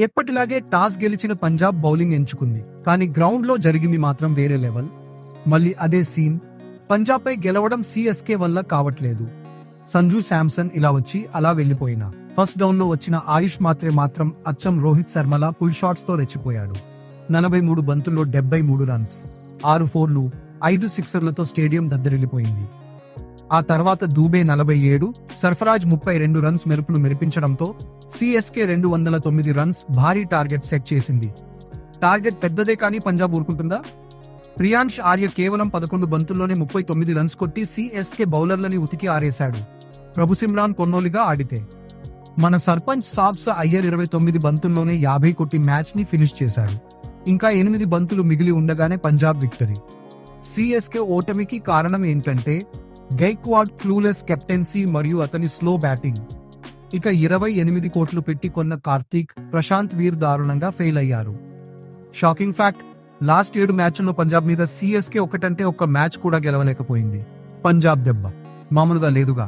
ఎప్పటిలాగే టాస్ గెలిచిన పంజాబ్ బౌలింగ్ ఎంచుకుంది. కానీ గ్రౌండ్లో జరిగింది మాత్రం వేరే లెవెల్. మళ్ళీ అదే సీన్. పంజాబ్పై గెలవడం సిఎస్కే వల్ల కావట్లేదు. సంజు శాంసన్ ఇలా వచ్చి అలా వెళ్లిపోయినా ఫస్ట్ డౌన్లో వచ్చిన ఆయుష్ మాత్రం అచ్చం రోహిత్ శర్మలా పుల్ షాట్స్తో రెచ్చిపోయాడు. 43 బంతుల్లో 73 రన్స్, 6 ఫోర్లు, 5 సిక్సర్లతో స్టేడియం దద్దరిల్లిపోయింది. ఆ తర్వాత దూబే 47, సర్ఫరాజ్ 32 రన్స్ మెరుపులు మెరిపించడంతో సిఎస్కే 209 రన్స్ భారీ టార్గెట్ సెట్ చేసింది. టార్గెట్ పెద్దదే కానీ పంజాబ్ ఊరుకుంటుందా? ప్రియాంష్ ఆర్య కేవలం 11 బంతుల్లోనే 39 రన్స్ కొట్టి సిఎస్కే బౌలర్లని ఉతికి ఆరేశాడు. ప్రభుసిమ్రాన్ కొన్నోలిగా ఆడితే మన సర్పంచ్ సాబ్స అయ్యర్ 29 బంతుల్లోనే 50 కొట్టి మ్యాచ్ ని ఫినిష్ చేశాడు. ఇంకా 8 బంతులు మిగిలి ఉండగానే పంజాబ్ విక్టరీ. సిఎస్కే ఓటమికి కారణం ఏంటంటే గైక్వాడ్ క్లూలెస్ కెప్టెన్సీ మరియు అతని స్లో బ్యాటింగ్. ఇక 28 కోట్లు పెట్టి కొన్న కార్తీక్, ప్రశాంత్ వీర్ దారుణంగా ఫెయిల్ అయ్యారు. షాకింగ్ ఫ్యాక్ట్, లాస్ట్ 7 మ్యాచ్ల్లో పంజాబ్ మీద సిఎస్కే ఒక్క మ్యాచ్ కూడా గెలవలేకపోయింది. పంజాబ్ దెబ్బ మామూలుగా లేదుగా.